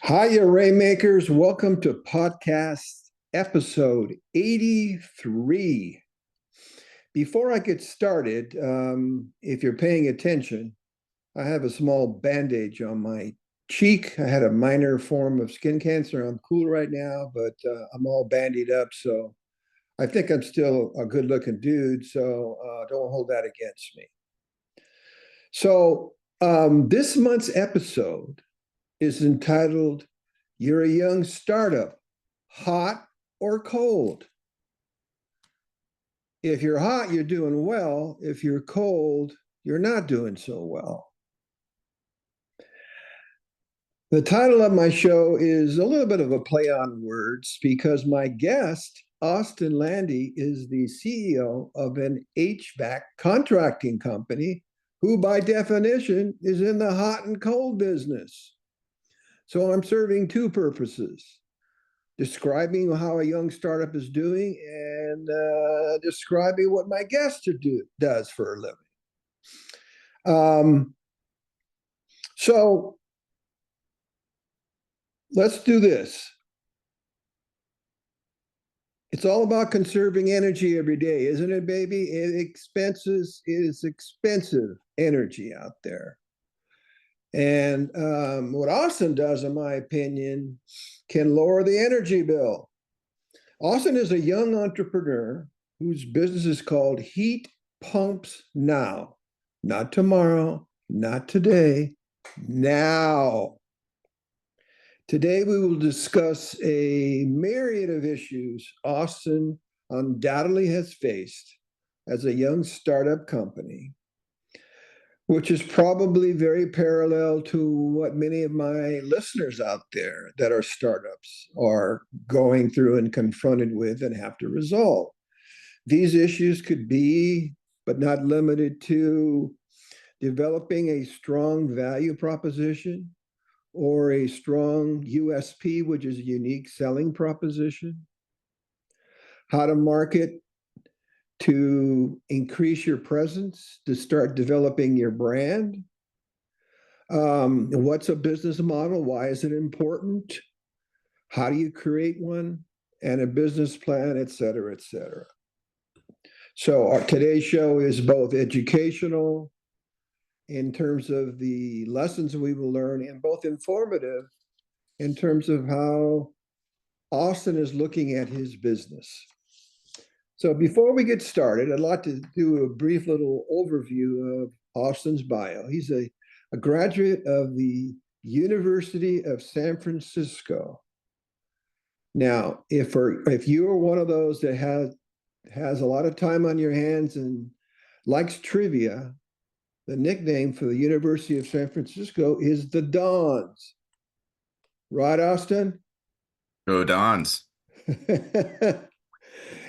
Hiya, Rainmakers. Welcome to podcast episode 83. Before I get started, if you're paying attention, I have a small bandage on my cheek. I had a minor form of skin cancer. I'm cool right now, but I'm all bandied up. So I think I'm still a good looking dude. So don't hold that against me. So this month's episode is entitled You're a Young Startup, Hot or Cold? If you're hot, you're doing well. If you're cold, you're not doing so well. The title of my show is a little bit of a play on words because my guest, Austin Landy, is the CEO of an HVAC contracting company who, by definition, is in the hot and cold business. So I'm serving two purposes: describing how a young startup is doing and describing what my guest does for a living. So let's do this. It's all about conserving energy every day, isn't it, baby? It is expensive energy out there. And what Austin does, in my opinion, can lower the energy bill. Austin is a young entrepreneur whose business is called Heat Pumps Now. Not tomorrow, not today, now. Today, we will discuss a myriad of issues Austin undoubtedly has faced as a young startup company, which is probably very parallel to what many of my listeners out there that are startups are going through and confronted with and have to resolve. These issues could be, but not limited to, developing a strong value proposition or a strong USP, which is a unique selling proposition, how to market to increase your presence, to start developing your brand. What's a business model? Why is it important? How do you create one? And a business plan, et cetera, et cetera. So today's show is both educational in terms of the lessons we will learn and both informative in terms of how Austin is looking at his business. So before we get started, I'd like to do a brief little overview of Austin's bio. He's a graduate of the University of San Francisco. Now, if you are one of those that has a lot of time on your hands and likes trivia, the nickname for the University of San Francisco is the Dons. Right, Austin? Go Dons.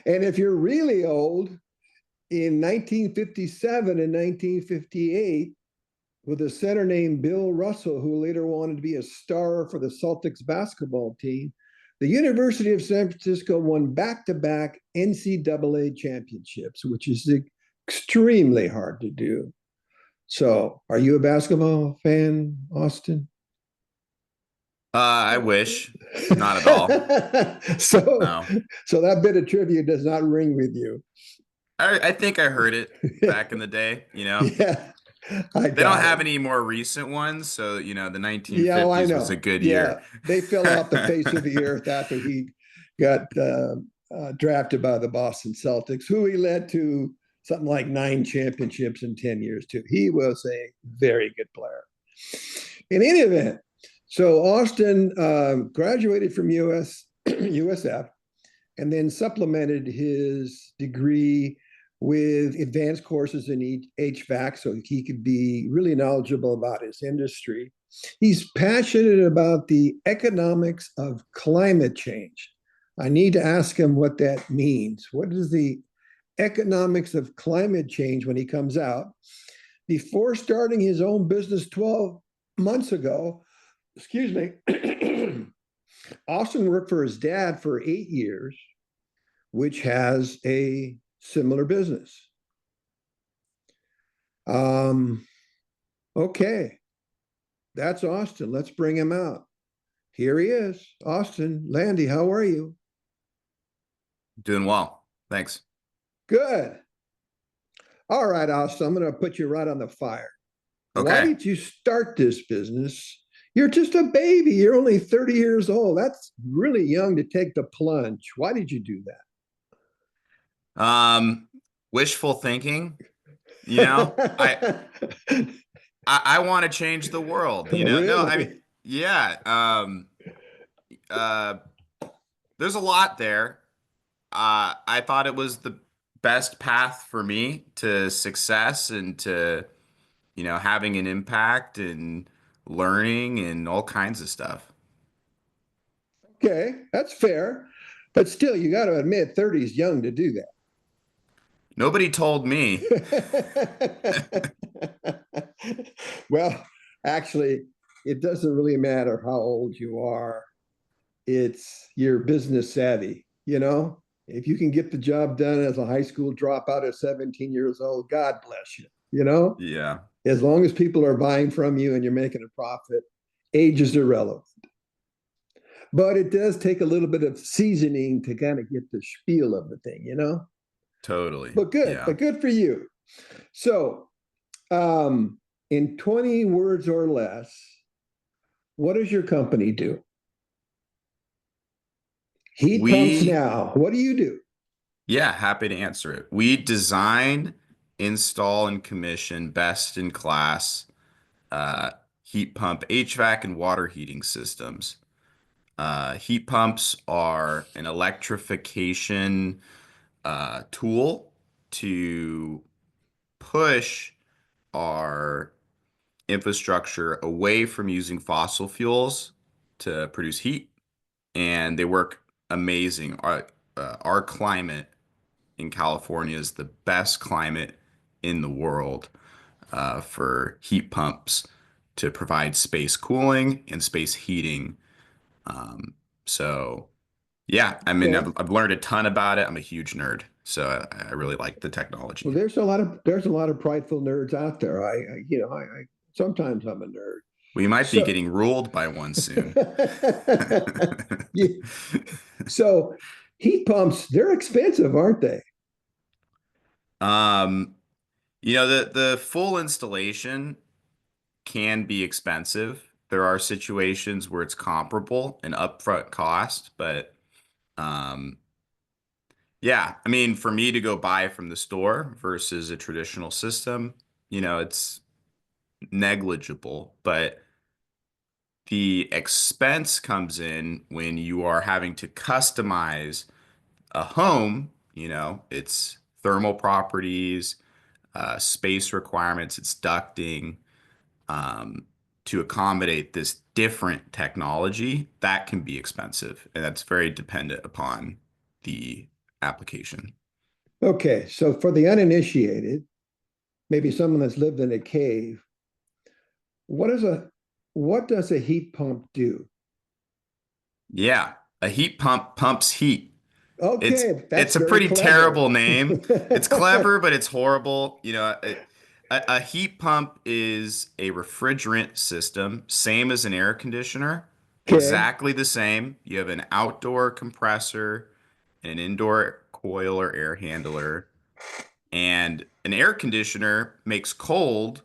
And if you're really old, in 1957 and 1958, with a center named Bill Russell, who later wanted to be a star for the Celtics basketball team, the University of San Francisco won back-to-back NCAA championships, which is extremely hard to do. So, are you a basketball fan, Austin? I wish. Not at all. so, No. so that bit of trivia does not ring with you. I think I heard it back in the day, Yeah, They don't have any more recent ones, so, the Yeah, 1950s was a good year. They fell off the face of the earth after he got drafted by the Boston Celtics, who he led to something like 9 championships in 10 years, too. He was a very good player. In any event, so Austin graduated from USF and then supplemented his degree with advanced courses in HVAC so he could be really knowledgeable about his industry. He's passionate about the economics of climate change. I need to ask him what that means. What is the economics of climate change when he comes out? Before starting his own business 12 months ago, Austin worked for his dad for 8 years, which has a similar business. Okay, that's Austin. Let's bring him out. Here he is, Austin. Landy, how are you? Doing well. Thanks. Good. All right, Austin, I'm going to put you right on the fire. Why Okay. did you start this business? You're just a baby. You're only 30 years old. That's really young to take the plunge. Why did you do Um, Wishful thinking, I that? I want to change the world, No, I mean, Really? yeah. Uh there's a lot there. I thought it was the best path for me to success and to, having an impact and learning and all kinds of stuff. Okay, that's fair. But still, you got to admit, 30 is young to do Nobody told me. that. Well, actually, it doesn't really matter how old you are. It's your business savvy, you know? If you can get the job done as a high school dropout at 17 years old, God bless you, you know? Yeah, As long as people are buying from you and you're making a profit, age is irrelevant. But it does take a little bit of seasoning to kind of get the spiel of the thing, you know? totally. But Yeah. good for you. So, in 20 words or less, what does your company do? Heat pumps We now. What do you do? Yeah, happy to answer it. We design, install, and commission best in class uh, heat pump HVAC and water heating systems. Heat pumps are an electrification tool to push our infrastructure away from using fossil fuels to produce heat, and they work amazing. Our climate in California is the best climate in the world for heat pumps to provide space cooling and space heating. Um, so, yeah, I mean, Okay. I've learned a ton about it. I'm a huge nerd, so I really like the Well, technology. there's a lot of prideful nerds out there. I sometimes I'm a nerd. We might be So getting ruled by one soon. yeah, so heat pumps, they're expensive, aren't they? Um, the full installation can be expensive. There are situations where it's comparable in upfront cost, but um, yeah, I mean, for me to go buy from the store versus a traditional system, it's negligible, but the expense comes in when you are having to customize a home, it's thermal properties, space requirements, it's ducting, um, to accommodate this different technology, that can be expensive, and that's very dependent upon the application. Okay, so for the uninitiated, maybe someone that's lived in a cave, what is a what does a heat pump do? Yeah, a heat pump pumps heat. It's Okay, that's it's a very pretty clever. terrible name. It's clever, but it's horrible. A heat pump is a refrigerant system, same as an air conditioner, Okay, exactly the same. You have an outdoor compressor and an indoor coil or air handler, and an air conditioner makes cold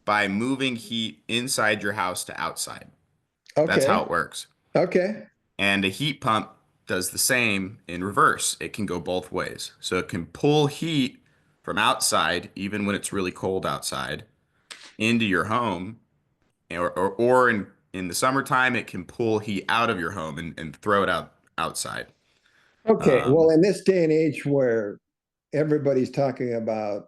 by moving heat inside your house to outside. That's how okay, it works. okay, And a heat pump does the same in reverse. It can go both ways. So it can pull heat from outside, even when it's really cold outside, into your home. Or in the summertime, it can pull heat out of your home and throw it outside. okay. Well, Um, in this day and age where everybody's talking about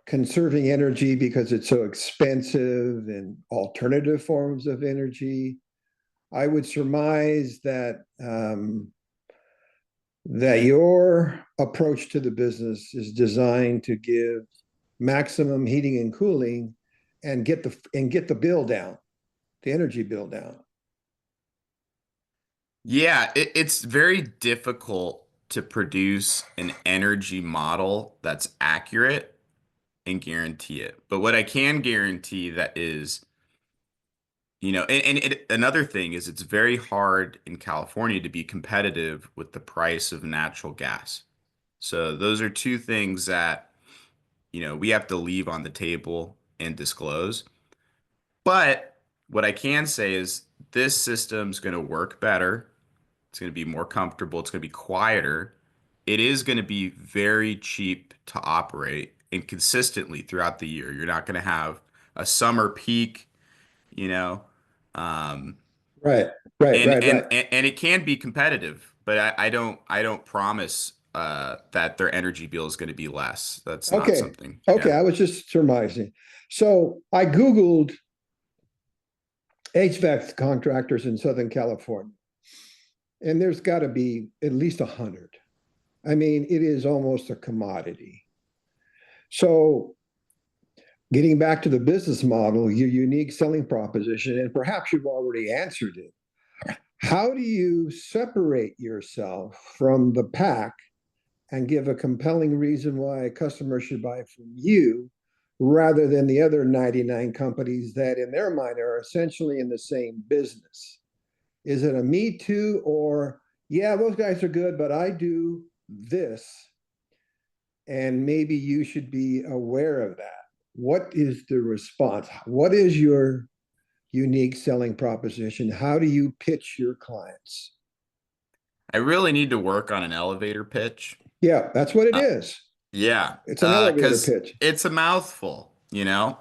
conserving energy because it's so expensive and alternative forms of energy, I would surmise that your approach to the business is designed to give maximum heating and cooling and get the bill down, the energy bill down. yeah, it's very difficult to produce an energy model that's accurate and guarantee it. But what I can guarantee that is, Another thing is it's very hard in California to be competitive with the price of natural gas. So those are two things that, we have to leave on the table and disclose. But what I can say is this system's going to work better. It's going to be more comfortable. It's going to be quieter. It is going to be very cheap to operate and consistently throughout the year. You're not going to have a summer peak, you know. Um, Right, right, and right, and right. and and it can be competitive, but I don't promise that their energy bill is going to be less. That's not Okay, something. okay. Yeah. I was just surmising. So I Googled HVAC contractors in Southern California, and there's got to be at least 100. I mean, it is almost a commodity. So getting back to the business model, your unique selling proposition, and perhaps you've already answered it. How do you separate yourself from the pack and give a compelling reason why a customer should buy from you rather than the other 99 companies that, in their mind, are essentially in the same business? Is it a me too, or yeah, those guys are good, but I do this, and maybe you should be aware of that? What is the response? What is your unique selling proposition? How do you pitch your clients? I really need to work on an elevator pitch. Yeah, that's what it Uh, is. yeah, It's an elevator because pitch, it's a mouthful,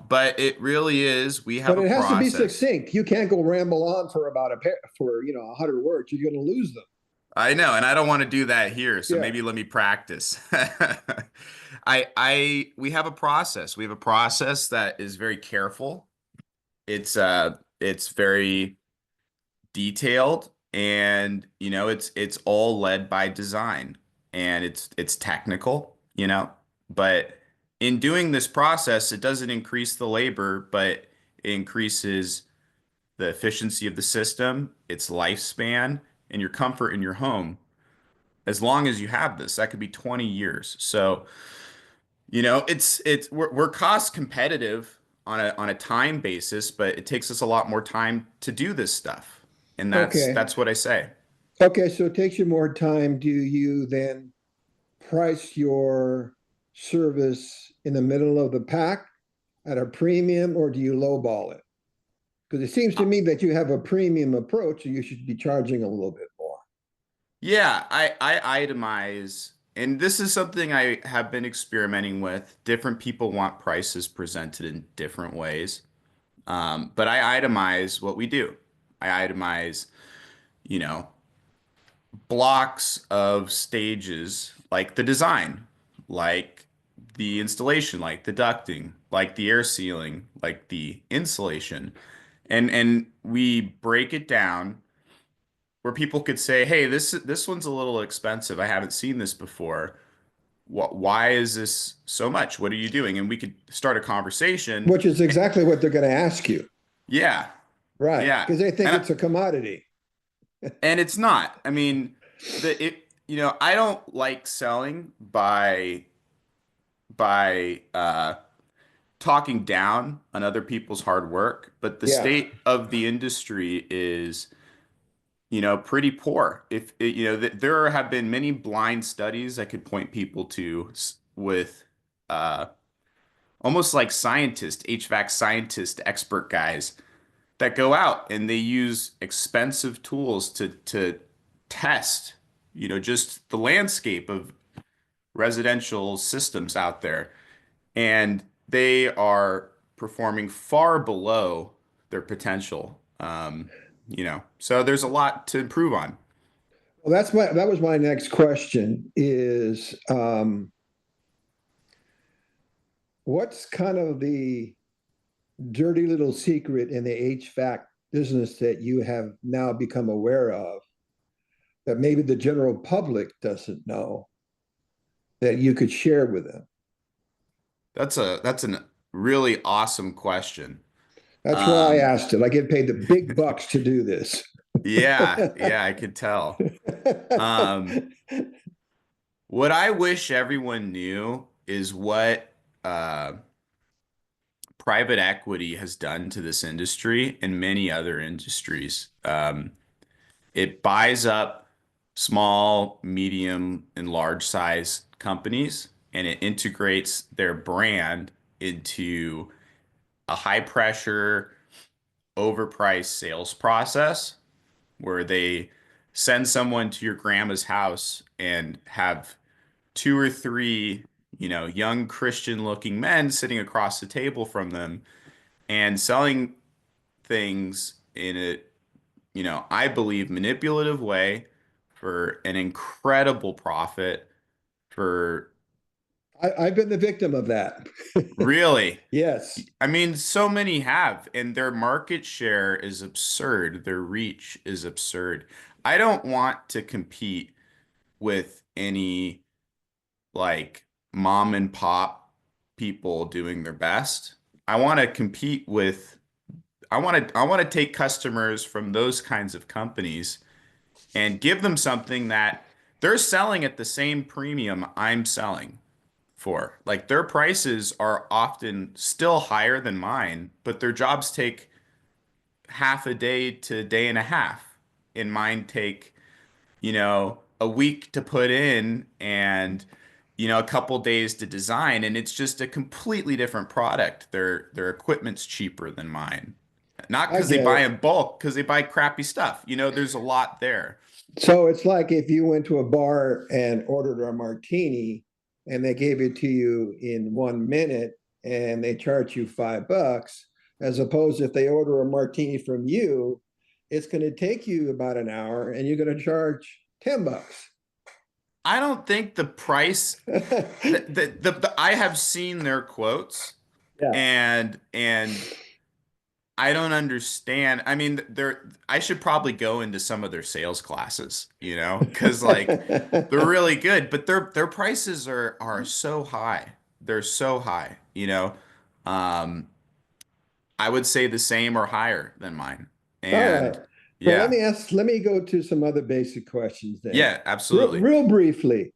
but it really is. We have but a it has to be process. succinct. You can't go ramble on for about a pair for 100 words. You're going to lose them. I know, and I don't want to do that here, so Yeah. maybe let me practice. We have a process. We have a process that is very careful. It's very detailed, and it's all led by design, and it's technical, but in doing this process, it doesn't increase the labor, but it increases the efficiency of the system, its lifespan, and your comfort in your home. As long as you have this, that could be 20 years. So, we're cost competitive on a time basis, but it takes us a lot more time to do this stuff. And that's Okay. that's what I say. Okay. So it takes you more time. Do you then price your service in the middle of the pack at a premium, or do you lowball it? Because it seems to me that you have a premium approach, and you should be charging a little bit more. Yeah, I itemize, and this is something I have been experimenting with. Different people want prices presented in different ways. But I itemize what we do. I itemize, you know, blocks of stages, like the design, like the installation, like the ducting, like the air sealing, like the insulation. And we break it down where people could say, "Hey, this one's a little expensive. I haven't seen this before. Why is this so much? What are you doing?" And we could start a conversation. Which is exactly what they're going to ask you. Yeah. Right. Yeah. Because they think And it's a commodity. it's not. I mean, I don't like selling by talking down on other people's hard work, but the Yeah. state of the industry is, pretty poor. If there have been many blind studies I could point people to with uh, almost like scientists, HVAC scientist, expert guys that go out and they use expensive tools to test, just the landscape of residential systems out there, and they are performing far below their potential. So there's a lot to improve on. Well, that was my next question is what's kind of the dirty little secret in the HVAC business that you have now become aware of that maybe the general public doesn't know that you could share with them? That's an really awesome question. That's why I Um, asked it. I get paid the big bucks to do this. yeah, yeah, I could tell. Um, what I wish everyone knew is what uh, private equity has done to this industry and many other industries. It buys up small, medium, and large size companies, and it integrates their brand into a high pressure, overpriced sales process where they send someone to your grandma's house and have two or three, young Christian looking men sitting across the table from them and selling things in a, I believe manipulative way for an incredible profit for I've been the victim of that. really. Yes. I mean, so many have, and their market share is absurd. Their reach is absurd. I don't want to compete with any like mom and pop people doing their best. I want to compete with I want to take customers from those kinds of companies and give them something that they're selling at the same premium I'm selling for. Like their prices are often still higher than mine, but their jobs take half a day to a day and a half. And mine take, a week to put in and a couple days to design, and it's just a completely different product. Their equipment's cheaper than mine. Not I because they get buy it. in bulk, because they buy crappy stuff. There's a lot there. So it's like if you went to a bar and ordered a martini and they gave it to you in 1 minute and they charge you $5, as opposed if they order a martini from you, it's going to take you about an hour and you're going to charge $10. I don't think the price I have seen their quotes Yeah. and I don't understand. I mean, I should probably go into some of their sales classes, because like they're really good, but their prices are so high. They're so high, Um, I would say the same or higher than mine. All right. And Well, yeah. let me go to some other basic questions then. Yeah, absolutely. Real briefly,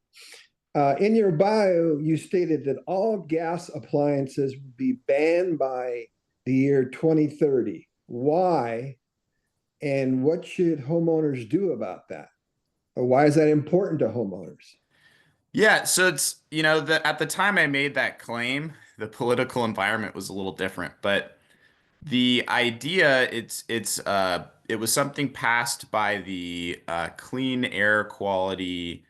in your bio, you stated that all gas appliances would be banned by the year 2030. Why? And what should homeowners do about that? Or why is that important to homeowners? Yeah, so it's, at the time I made that claim, the political environment was a little different, but the idea it was something passed by the Clean Air Quality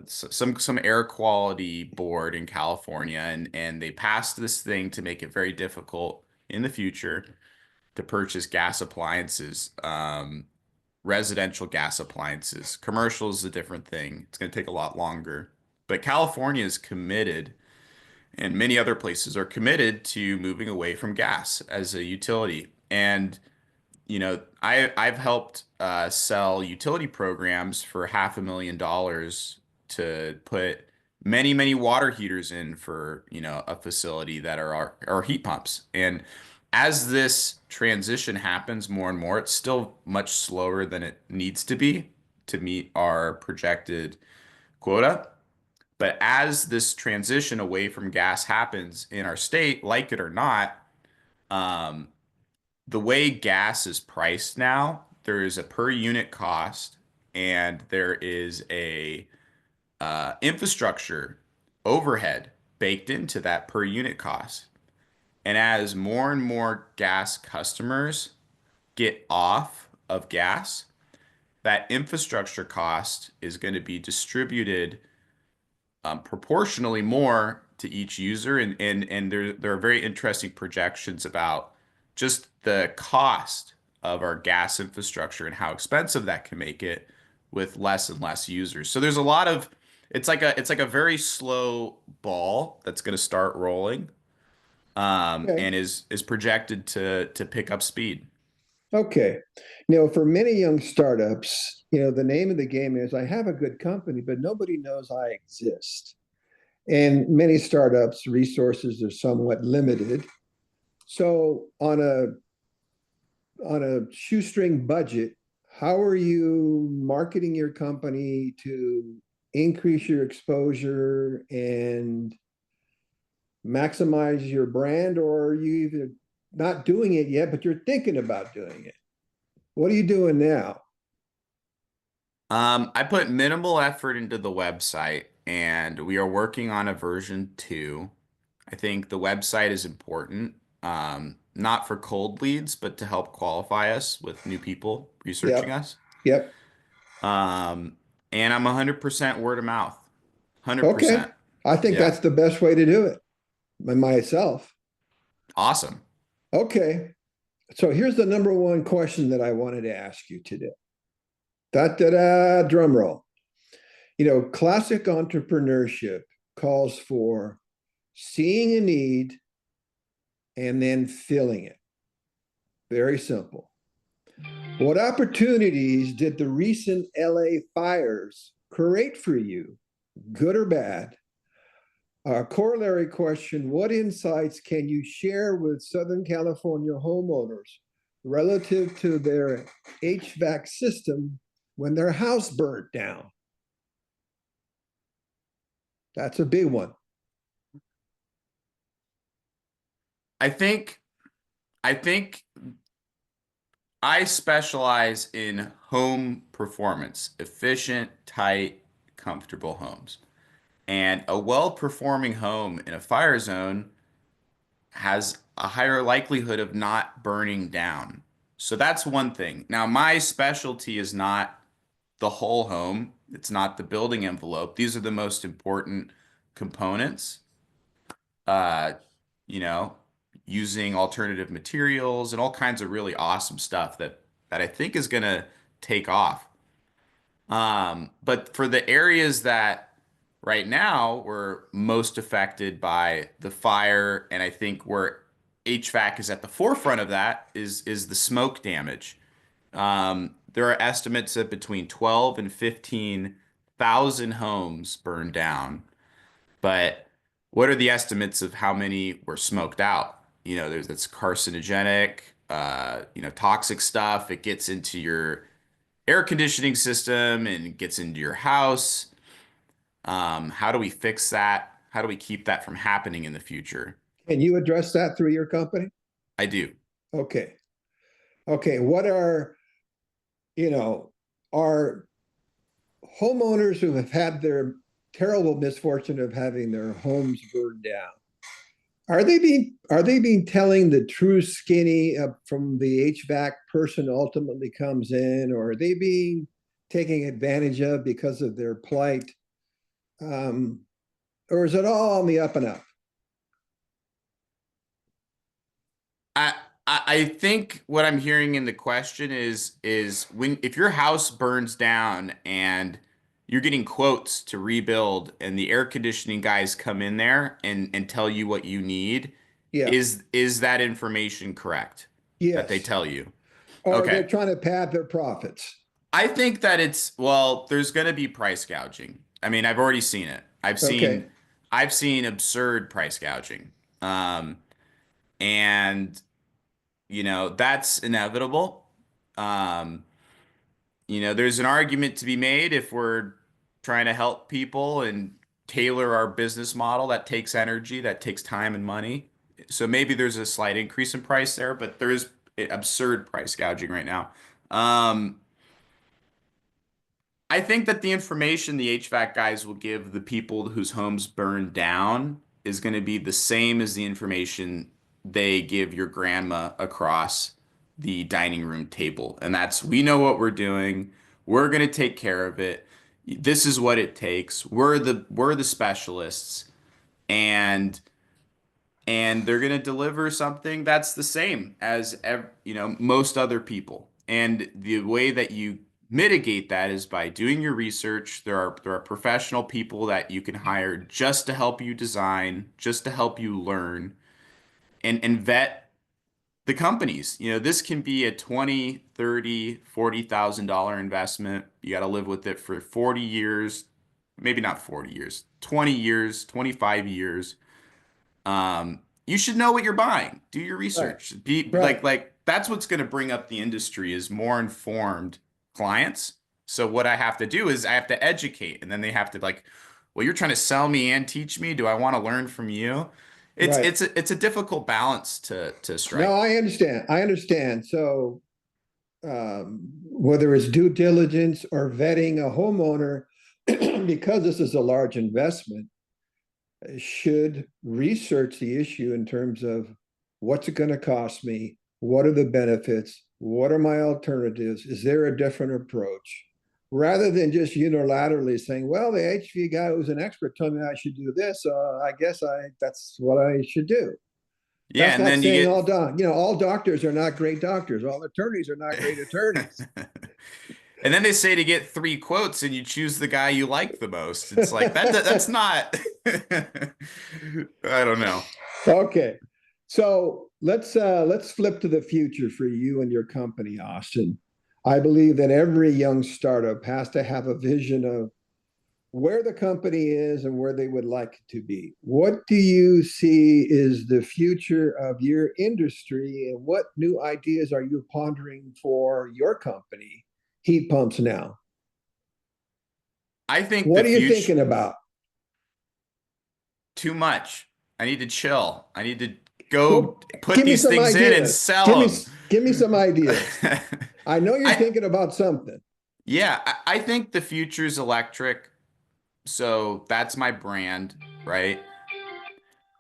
some air quality board in California, and they passed this thing to make it very difficult in the future to purchase gas appliances. Residential gas appliances. Commercial is a different thing. It's going to take a lot longer. But California is committed, and many other places are committed to moving away from gas as a utility. And I've helped sell utility programs for $500,000 to put many, many water heaters in for, a facility that are our heat pumps. And as this transition happens more and more, it's still much slower than it needs to be to meet our projected quota. But as this transition away from gas happens in our state, like it or not, um, the way gas is priced now, there is a per unit cost and there is a infrastructure overhead baked into that per unit cost. And as more and more gas customers get off of gas, that infrastructure cost is going to be distributed proportionally more to each user, and there are very interesting projections about just the cost of our gas infrastructure and how expensive that can make it with less and less users. So there's a lot of it's like a very slow ball that's going to start rolling, Okay. and is projected to pick up speed. Okay. For many young startups, the name of the game is I have a good company, but nobody knows I exist. And many startups, resources are somewhat limited. So on a shoestring budget, how are you marketing your company to increase your exposure and maximize your brand, or are you even not doing it yet, but you're thinking about doing it? What are you doing now? I put minimal effort into the website and we are working on a version 2. I think the website is important, not for cold leads, but to help qualify us with new people researching Yep. us. Yep. Um, and I'm 100% word of mouth. Okay. 100%. I think Yeah. that's the best way to do it myself. Awesome. Okay. So here's the number one question that I wanted to ask you today. Da da da, drum roll. Classic entrepreneurship calls for seeing a need and then filling it. Very simple. What opportunities did the recent LA fires create for you, good or bad? Corollary question: what insights can you share with Southern California homeowners relative to their HVAC system when their house burnt down? That's a big one. I think I think I specialize in home performance, efficient, tight, comfortable homes. And a well-performing home in a fire zone has a higher likelihood of not burning down. So that's one thing. Now, my specialty is not the whole home. It's not the building envelope. These are the most important components. Uh, you know, using alternative materials and all kinds of really awesome stuff that I think is gonna take off. But for the areas that right now were most affected by the fire, and I think where HVAC is at the forefront of that is the smoke damage. There are estimates that between 12 and 15,000 homes burned down. But what are the estimates of how many were smoked out? There's that's carcinogenic, toxic stuff. It gets into your air conditioning system and gets into your house. How do we fix that? How do we keep that from happening in the future? Can you address that through your company? I do. Okay. Okay. What are homeowners who have had their terrible misfortune of having their homes burned down? Are they being telling the true skinny from the HVAC person ultimately comes in, or are they being taken advantage of because of their plight? Um, or is it all on the up and up? I I think what I'm hearing in the question is when if your house burns down and you're getting quotes to rebuild and the air conditioning guys come in there and tell you what you need, Yeah. is that information correct that they Yes. tell you? Or they're Okay. trying to pad their profits. I think that there's going to be price gouging. I mean, I've already seen it. Okay. I've seen absurd price gouging. Um, and that's inevitable. Um, there's an argument to be made if we're trying to help people and tailor our business model that takes energy, that takes time and money. So maybe there's a slight increase in price there, but there is absurd price gouging right now. Um, I think that the information the HVAC guys will give the people whose homes burn down is going to be the same as the information they give your grandma across the dining room table. And that's, we know what we're doing. We're going to take care of it. This is what it takes. We're the specialists. And they're going to deliver something that's the same as most other people. And the way that you mitigate that is by doing your research. There are professional people that you can hire just to help you design, just to help you learn and vet the companies. This can be a 20, 30, $40,000 investment. You got to live with it for 40 years, maybe not 40 years, 20 years, 25 years. You should know what you're buying. Do your Right. research. Be Right. like that's what's going to bring up the industry is more informed clients. So what I have to do is I have to educate, and then they have to like, well, you're trying to sell me and teach me. Do I want to learn from you? Right. It's a difficult balance to No, strike. I understand. I understand. So whether it's due diligence or vetting a homeowner, because this is a large investment, should research the issue in terms of what's it going to cost me? What are the benefits? What are my alternatives? Is there a different approach? Rather than just unilaterally saying, well, the HV guy who's an expert told me I should do this, I guess that's what I should do. Yeah, That's and like then you saying get all doctors are not great doctors. All attorneys are not great attorneys. and then they say to get three quotes and you choose the guy you like the most. It's like that's not I don't know. Okay. So let's flip to the future for you and your company, Austin. I believe that every young startup has to have a vision of where the company is and where they would like it to be. What do you see is the future of your industry, and what new ideas are you pondering for your company, Heat Pumps Now? I think the What are you future thinking about? too much. I need to chill. I need to Well, go put give me these some things in and ideas. Give me sell give me some ideas. them. I know you're I thinking about something. yeah, I think the future is electric. So that's my brand, right?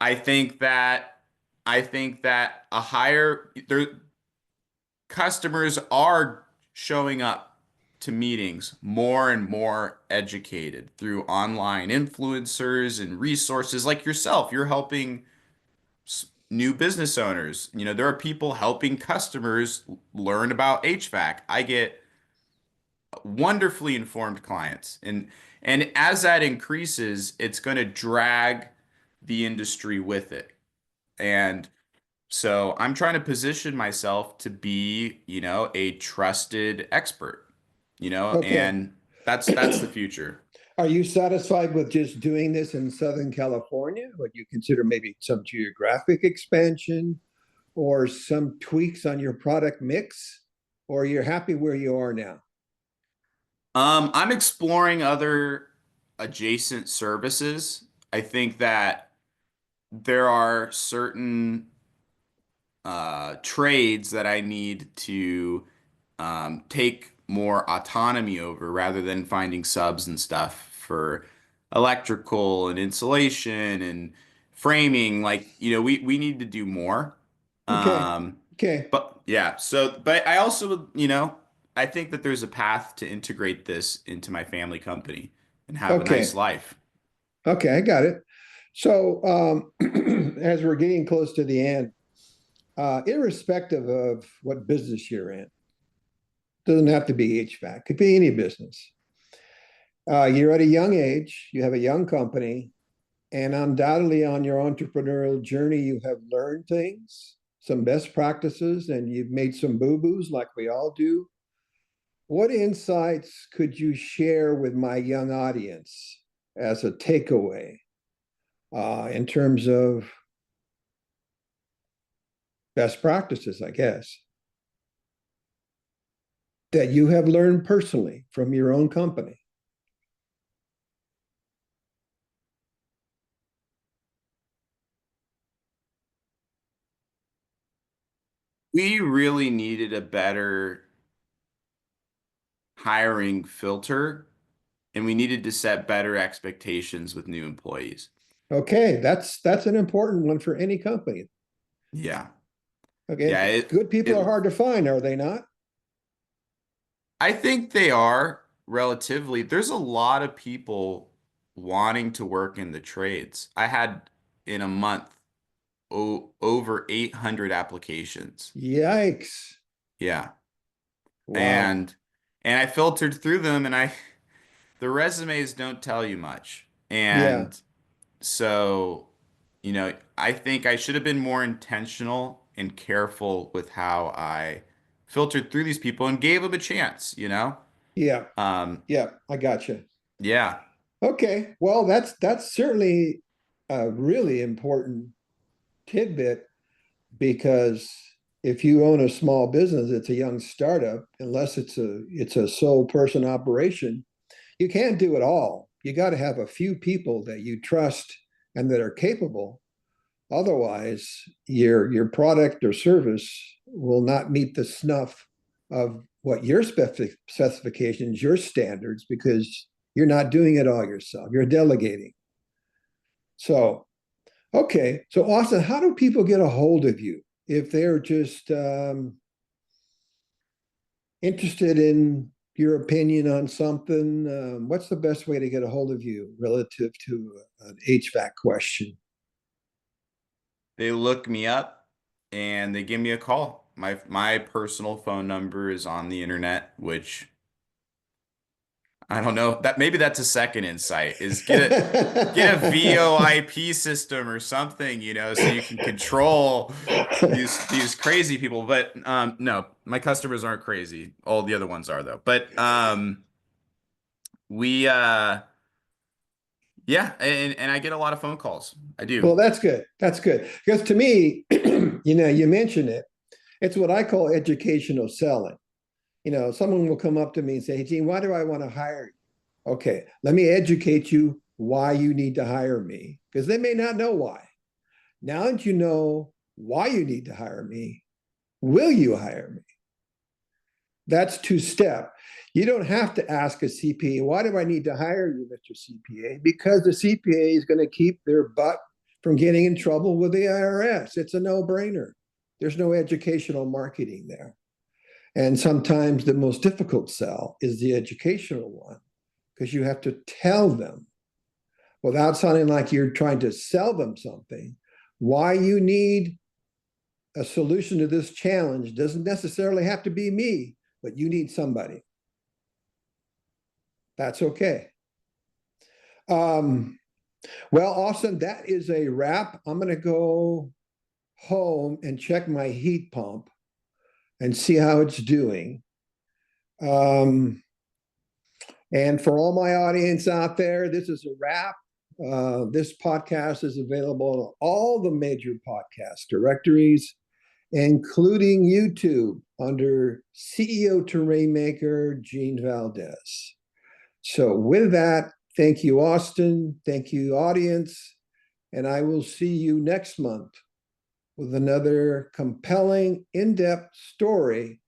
I think that I think that a higher there customers are showing up to meetings more and more educated through online influencers and resources like yourself. You're helping new business owners. You know, there are people helping customers learn about HVAC. I get wonderfully informed clients. And as that increases, it's going to drag the industry with it. And so I'm trying to position myself to be, you know, a trusted expert, you know, Okay. and that's the future. Are you satisfied with just doing this in Southern California? Would you consider maybe some geographic expansion or some tweaks on your product mix? Or you're happy where you are now? I'm exploring other adjacent services. I think that there are certain trades that I need to take more autonomy over rather than finding subs and stuff for electrical and insulation and framing. Like, you know, we need to do more. Okay. Um, Okay. but yeah, so, but I also, you know, I think that there's a path to integrate this into my family company and have a nice Okay. life. Okay. I got it. So, as we're getting close to the end, irrespective of what business you're in, doesn't have to be HVAC, could be any business. You're at a young age, you have a young company, and undoubtedly on your entrepreneurial journey, you have learned things, some best practices, and you've made some boo-boos like we all do. What insights could you share with my young audience as a takeaway in terms of best practices, I guess, that you have learned personally from your own company? We really needed a better hiring filter and we needed to set better expectations with new employees. Okay, that's an important one for any company. Yeah. Okay, Yeah, good people it are hard to find, are they not? I think they are relatively. There's a lot of people wanting to work in the trades. I had in a month over 800 applications. Yikes. Yeah. Wow. And I filtered through them and I the resumes don't tell you much. Yeah. And so, you know, I think I should have been more intentional and careful with how I filtered through these people and gave them a chance, you know? Yeah. Um, Yeah. I got you. yeah. Okay. Well, that's certainly a really important tidbit because if you own a small business, it's a young startup, unless it's a sole person operation, you can't do it all. You got to have a few people that you trust and that are capable Otherwise, your product or service will not meet the snuff of what your specifications, your standards, because you're not doing it all yourself. You're delegating. So, okay. So, Austin, how do people get a hold of you if they're just interested in your opinion on something? What's the best way to get a hold of you relative to an HVAC question? They look me up and they give me a call. My personal phone number is on the internet, which I don't know. That maybe that's a second insight is get a VoIP system or something, so you can control these crazy people. But no, my customers aren't crazy. All the other ones are though. But we yeah, and I get a lot of phone calls. I do. Well, that's good. That's good. Because to me, you mentioned it. It's what I call educational selling. Someone will come up to me and say, "Hey, Gene, why do I want to hire you?" Okay, let me educate you why you need to hire me, because they may not know why. Now that you know why you need to hire me, will you hire me? That's two-step. You don't have to ask a CPA, why do I need to hire you, Mr. CPA? Because the CPA is going to keep their butt from getting in trouble with the IRS. It's a no-brainer. There's no educational marketing there. And sometimes the most difficult sell is the educational one, because you have to tell them without sounding like you're trying to sell them something, why you need a solution to this challenge. Doesn't necessarily have to be me, but you need somebody. That's okay. Well, Austin, that is a wrap. I'm going to go home and check my heat pump and see how it's doing. And for all my audience out there, this is a wrap. This podcast is available on all the major podcast directories, including YouTube under CEO to Rainmaker, Gene Valdez. So with that, thank you, Austin. Thank you, audience. And I will see you next month with another compelling, in-depth story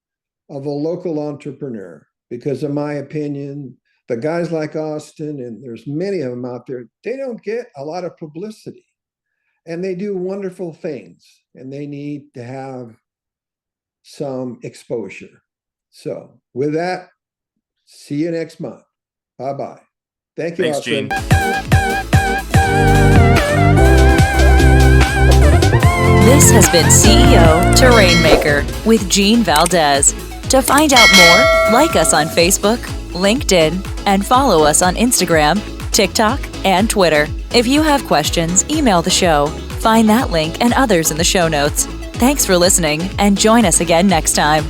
of a local entrepreneur. Because in my opinion, the guys like Austin, and there's many of them out there, they don't get a lot of publicity. And they do wonderful things. And they need to have some exposure. So with that, see you next month. Bye-bye. Thank you, Thanks, Austin. Gene. This has been CEO to Rainmaker with Gene Valdez. To find out more, like us on Facebook, LinkedIn, and follow us on Instagram, TikTok, and Twitter. If you have questions, email the show. Find that link and others in the show notes. Thanks for listening, and join us again next time.